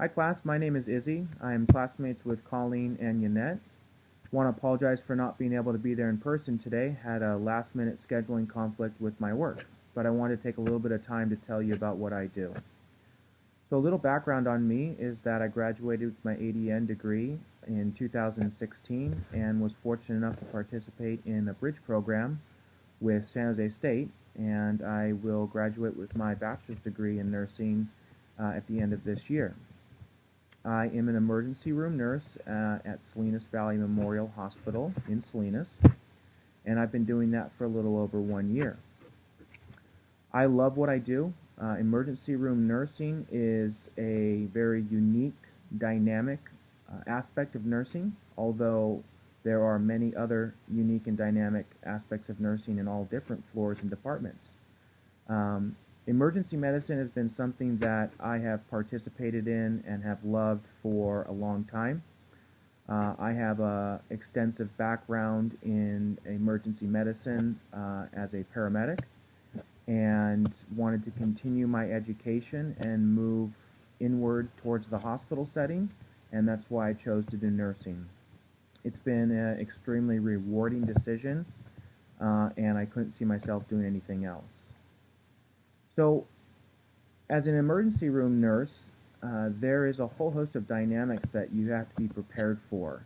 Hi class, my name is Izzy. I am classmates with Colleen and Yannette. Want to apologize for not being able to be there in person today. Had a last minute scheduling conflict with my work, but I wanted to take a little bit of time to tell you about what I do. So a little background on me is that I graduated with my ADN degree in 2016 and was fortunate enough to participate in a bridge program with San Jose State, and I will graduate with my bachelor's degree in nursing at the end of this year. I am an emergency room nurse at Salinas Valley Memorial Hospital in Salinas, and I've been doing that for a little over 1 year. I love what I do. Emergency room nursing is a very unique, dynamic aspect of nursing, although there are many other unique and dynamic aspects of nursing in all different floors and departments. Um, Emergency medicine has been something that I have participated in and have loved for a long time. I have a extensive background in emergency medicine as a paramedic and wanted to continue my education and move inward towards the hospital setting, and that's why I chose to do nursing. It's been an extremely rewarding decision, and I couldn't see myself doing anything else. So, as an emergency room nurse, there is a whole host of dynamics that you have to be prepared for.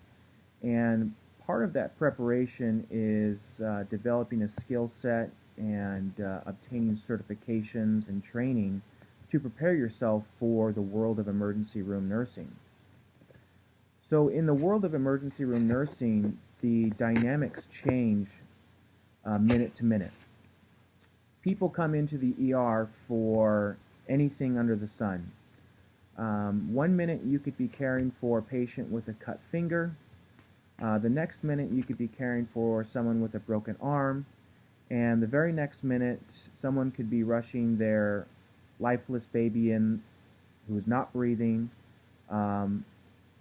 And part of that preparation is developing a skill set and obtaining certifications and training to prepare yourself for the world of emergency room nursing. So, in the world of emergency room nursing, the dynamics change minute to minute. People come into the ER for anything under the sun. 1 minute you could be caring for a patient with a cut finger. The next minute you could be caring for someone with a broken arm. And the very next minute someone could be rushing their lifeless baby in who's not breathing. Um,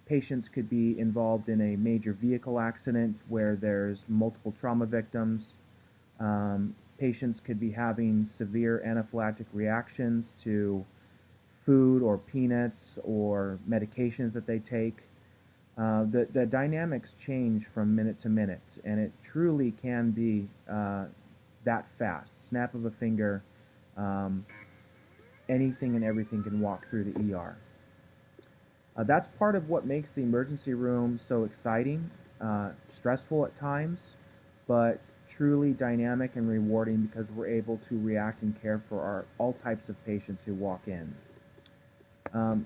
Patients could be involved in a major vehicle accident where there's multiple trauma victims. Patients could be having severe anaphylactic reactions to food or peanuts or medications that they take. The dynamics change from minute to minute, and it truly can be that fast. Snap of a finger, um, anything and everything can walk through the ER. That's part of what makes the emergency room so exciting, stressful at times, but truly dynamic and rewarding because we're able to react and care for all types of patients who walk in.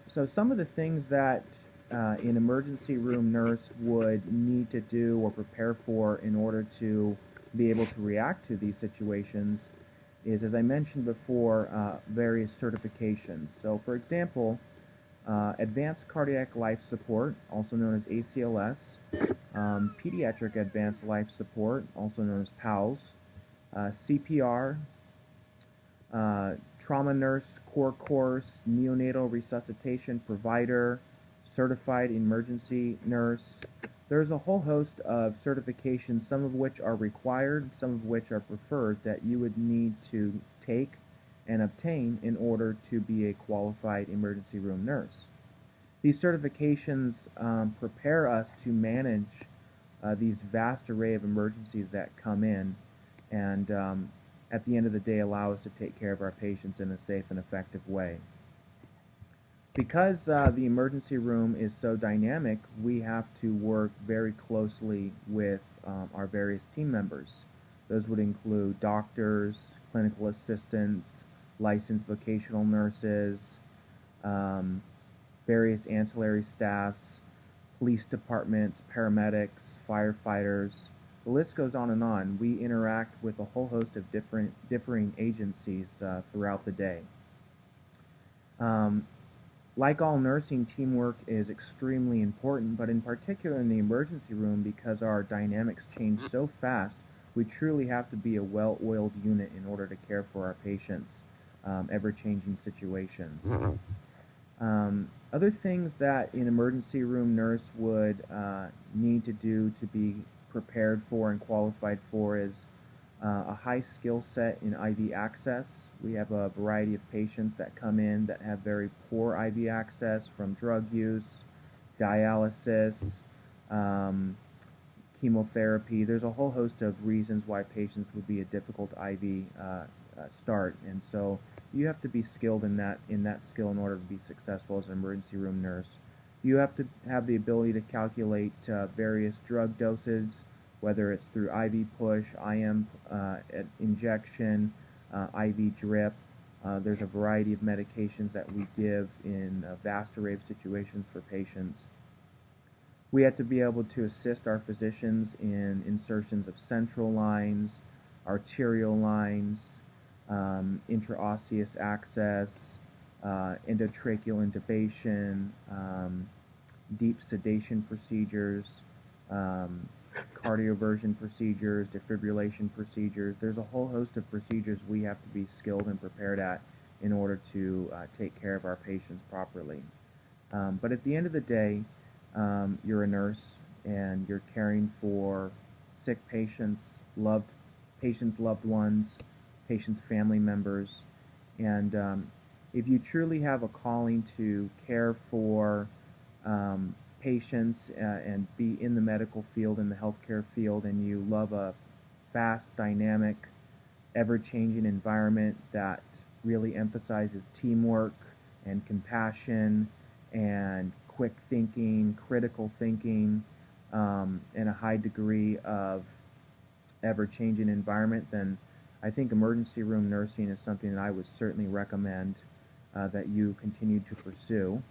So some of the things that an emergency room nurse would need to do or prepare for in order to be able to react to these situations is, as I mentioned before, various certifications. So, for example, Advanced Cardiac Life Support, also known as ACLS, Pediatric Advanced Life Support, also known as PALS, CPR, trauma nurse core course, neonatal resuscitation provider, certified emergency nurse. There's a whole host of certifications, some of which are required, some of which are preferred, that you would need to take and obtain in order to be a qualified emergency room nurse. These certifications prepare us to manage these vast array of emergencies that come in, and at the end of the day allow us to take care of our patients in a safe and effective way. Because the emergency room is so dynamic, we have to work very closely with our various team members. Those would include doctors, clinical assistants, licensed vocational nurses, um, various ancillary staffs, police departments, paramedics, firefighters. The list goes on and on. We interact with a whole host of differing agencies throughout the day. Um, like all nursing, teamwork is extremely important, but in particular in the emergency room, because our dynamics change so fast, we truly have to be a well-oiled unit in order to care for our patients, ever-changing situations. Other things that an emergency room nurse would need to do to be prepared for and qualified for is a high skill set in IV access, We have a variety of patients that come in that have very poor IV access from drug use, dialysis, um, chemotherapy. There's a whole host of reasons why patients would be a difficult IV start, and so you have to be skilled in that skill in order to be successful as an emergency room nurse. You have to have the ability to calculate various drug doses, whether it's through IV push, IM injection, IV drip. There's a variety of medications that we give in a vast array of situations for patients. We have to be able to assist our physicians in insertions of central lines, arterial lines, intraosseous access, endotracheal intubation, deep sedation procedures, um, cardioversion procedures, defibrillation procedures. There's a whole host of procedures we have to be skilled and prepared at in order to take care of our patients properly. But at the end of the day, you're a nurse and you're caring for sick patients' loved ones, patients' family members, and if you truly have a calling to care for patients and be in the medical field, in the healthcare field, and you love a fast, dynamic, ever-changing environment that really emphasizes teamwork and compassion and quick thinking, critical thinking, and a high degree of ever-changing environment, then I think emergency room nursing is something that I would certainly recommend that you continue to pursue.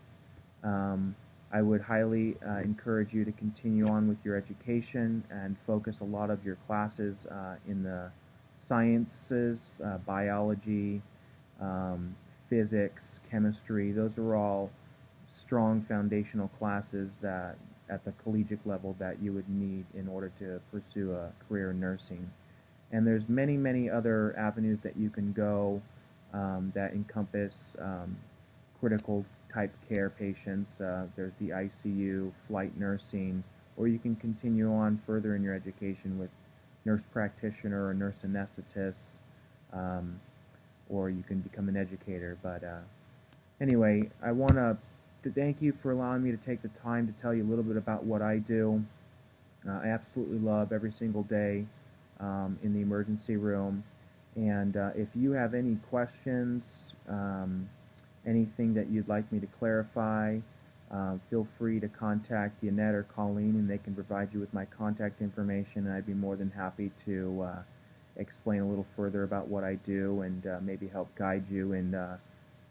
Um, I would highly encourage you to continue on with your education and focus a lot of your classes in the sciences, biology, um, physics, chemistry. Those are all strong foundational classes at the collegiate level that you would need in order to pursue a career in nursing. And there's many, many other avenues that you can go that encompass critical type care patients. There's the ICU, flight nursing, or you can continue on further in your education with nurse practitioner or nurse anesthetist, um, or you can become an educator. But anyway, I want to thank you for allowing me to take the time to tell you a little bit about what I do. I absolutely love every single day in the emergency room. And if you have any questions, anything that you'd like me to clarify, feel free to contact Yannette or Colleen, and they can provide you with my contact information. And I'd be more than happy to explain a little further about what I do and maybe help guide you in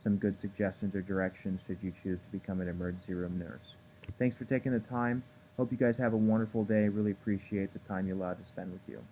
some good suggestions or directions should you choose to become an emergency room nurse. Thanks for taking the time. Hope you guys have a wonderful day. Really appreciate the time you allowed to spend with you.